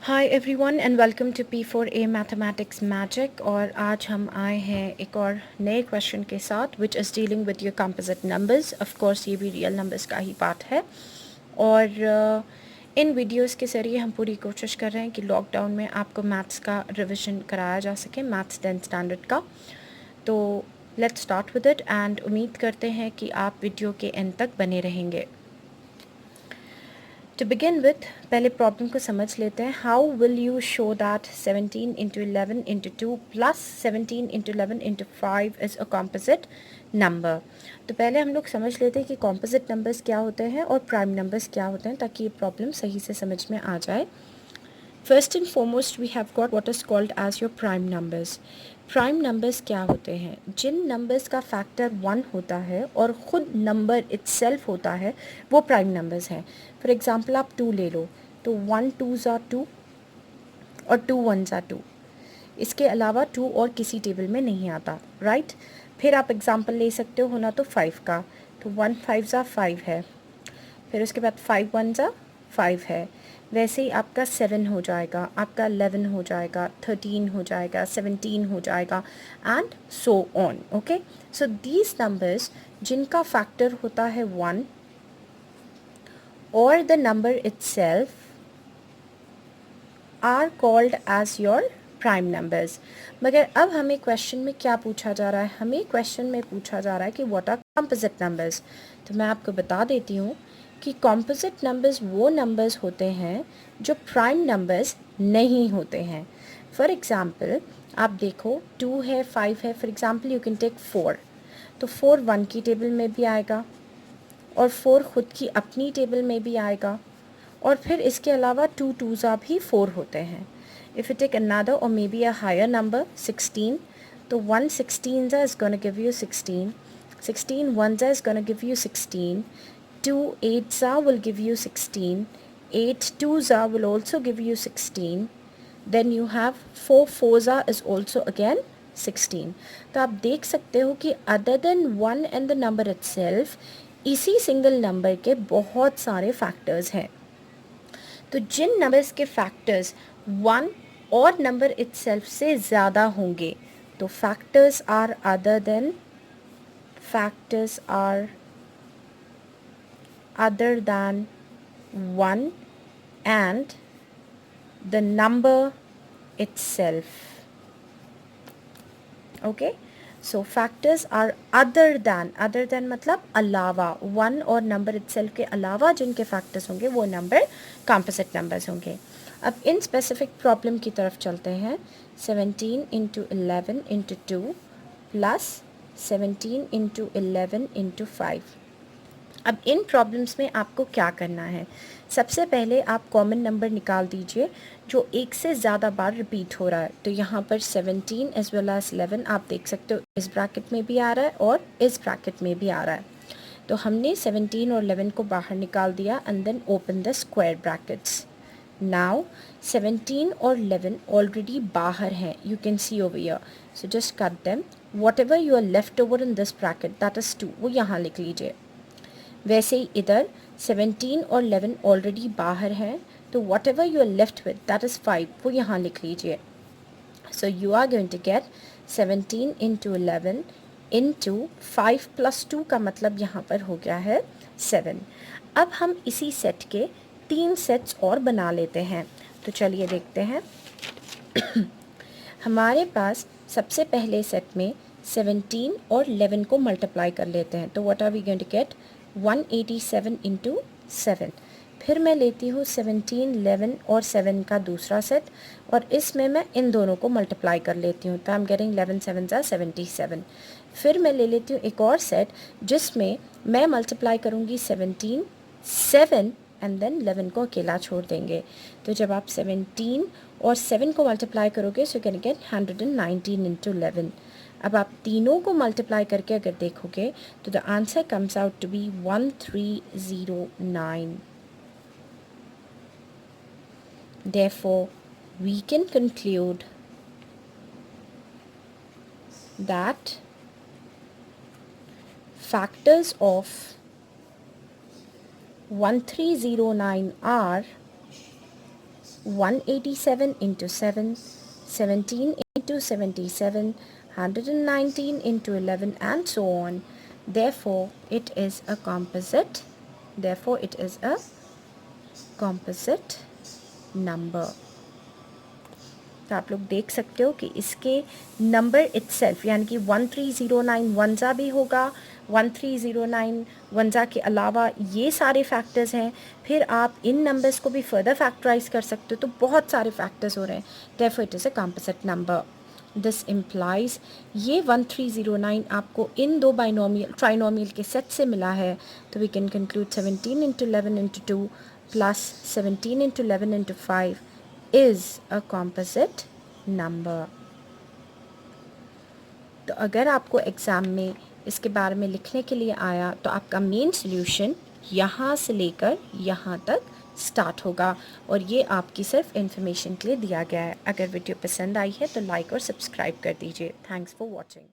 Hi everyone and welcome to P4A mathematics magic. और आज हम आए हैं एक और नए क्वेश्चन के साथ which is dealing with your composite numbers. Of course ये भी रियल नंबर्स का ही पार्ट है। और इन वीडियोस के ज़रिए हम पूरी कोशिश कर रहे हैं कि लॉकडाउन में आपको मैथ्स का रिविज़न कराया जा सके, मैथ्स 10th स्टैंडर्ड का। तो let's start with it and उम्मीद करते हैं कि आप वीडियो के एंड तक बने रहेंगे। To begin with, पहले प्रॉब्लम को समझ लेते हैं। How will you show that 17 into 11 into 2 plus 17 into 11 into 5 is a composite number? तो पहले हम लोग समझ लेते हैं कि composite numbers क्या होते हैं और prime numbers क्या होते हैं, ताकि ये प्रॉब्लम सही से समझ में आ जाए। First and foremost we have got what is called as your prime numbers. Prime numbers क्या होते हैं? जिन नंबर्स का फैक्टर 1 होता है और ख़ुद नंबर इट्सेल्फ होता है, वो प्राइम नंबर्स हैं। फॉर एग्ज़ाम्पल आप 2 ले लो, तो 1 2s are 2 और 2 1s are 2। इसके अलावा 2 और किसी टेबल में नहीं आता, राइट? फिर आप एग्ज़ाम्पल ले सकते हो ना, तो 5 का, तो 1 5s are 5 है। फिर उसके बाद 5 1s are 5 है। वैसे ही आपका 7 हो जाएगा, आपका 11 हो जाएगा, 13 हो जाएगा, 17 हो जाएगा and so on. Okay, so these numbers जिनका फैक्टर होता है 1 और the number itself are called as your prime numbers. मगर अब हमें क्वेश्चन में क्या पूछा जा रहा है? हमें क्वेश्चन में पूछा जा रहा है कि व्हाट आर कंपोजिट नंबर्स। तो मैं आपको बता देती हूँ कि कॉम्पोजिट नंबर्स वो नंबर्स होते हैं जो प्राइम नंबर्स नहीं होते हैं। फॉर एग्ज़ाम्पल आप देखो, 2 है, 5 है, for example you can take 4। तो 4 1 की टेबल में भी आएगा और 4 ख़ुद की अपनी टेबल में भी आएगा, और फिर इसके अलावा 2 2s भी 4 होते हैं। इफ़ यू टेक अनदर और may be a higher number 16, तो 1 16 is going to give you 16, 16 1s is going to give you 16, 2 8s will give you 16, 8 2s will also give you 16, then you have 4 4s is also again 16। तो आप देख सकते हो कि other than 1 and the number itself, इसी single number के बहुत सारे फैक्टर्स हैं। तो जिन नंबर्स के फैक्टर्स 1 और नंबर इटसेल्फ से ज़्यादा होंगे, तो factors are other than 1 and the number itself. Okay, so factors are other than मतलब अलावा, 1 और नंबर itself के अलावा जिनके फैक्टर्स होंगे वो नंबर कंपोजिट नंबर्स होंगे। अब इन स्पेसिफिक प्रॉब्लम की तरफ चलते हैं। 17 into 11 into 2 plus 17 into 11 into 5। अब इन प्रॉब्लम्स में आपको क्या करना है? सबसे पहले आप कॉमन नंबर निकाल दीजिए जो एक से ज़्यादा बार रिपीट हो रहा है। तो यहाँ पर 17 एज वेल एज 11 आप देख सकते हो, इस ब्रैकेट में भी आ रहा है और इस ब्रैकेट में भी आ रहा है। तो हमने 17 और 11 को बाहर निकाल दिया and then open the square brackets. Now 17 और 11 ऑलरेडी बाहर हैं, you can see over here, so just cut them. Whatever you are left over in this bracket that is 2, वो यहाँ लिख लीजिए। वैसे ही इधर 17 और 11 ऑलरेडी बाहर हैं, तो whatever you are left with that is 5, वो यहाँ लिख लीजिए। So you are going to get 17 into 11 into 5 plus 2 का मतलब यहाँ पर हो गया है 7। अब हम इसी सेट के 3 सेट्स और बना लेते हैं। तो चलिए देखते हैं। हमारे पास सबसे पहले सेट में 17 और 11 को मल्टीप्लाई कर लेते हैं। तो what are we going to get? 187 into 7। फिर मैं लेती हूँ 17 11 और 7 का दूसरा सेट, और इसमें मैं इन दोनों को मल्टीप्लाई कर लेती हूँ। तो आई एम गेटिंग 11 7 77। फिर मैं ले लेती हूँ एक और सेट जिसमें मैं मल्टीप्लाई करूँगी 17 7 एंड देन 11 को अकेला छोड़ देंगे। तो जब आप 17 और 7 को मल्टीप्लाई करोगे सो कैन गेट 119 इंटू 11। अब आप तीनों को मल्टीप्लाई करके अगर देखोगे तो the answer comes out to be 1309। Therefore, we can conclude that factors of 1309 are 187 into 7, 17 into 77, 119 into 11, and so on. Therefore, it is a composite. Therefore, it is a composite number. तो आप लोग देख सकते हो कि इसके number itself यानी कि 1309 वनज़ा भी होगा, 1309 वनज़ा के अलावा ये सारे फैक्टर्स हैं. फिर आप इन नंबर्स को भी फर्दर फैक्टराइज कर सकते हो, तो बहुत सारे फैक्टर्स हो रहे हैं. Therefore it is a composite number. This implies ये 1309 आपको इन दो बाइनोमियल ट्राइनोमियल के सेट से मिला है. तो we can conclude 17 into 11 into 2 plus 17 into 11 into 5 is a composite number. तो अगर आपको एग्ज़ाम में इसके बारे में लिखने के लिए आया तो आपका मेन सॉल्यूशन यहाँ से लेकर यहाँ तक स्टार्ट होगा, और ये आपकी सिर्फ इन्फॉर्मेशन के लिए दिया गया है. अगर वीडियो पसंद आई है तो लाइक और सब्सक्राइब कर दीजिए. Thanks for watching.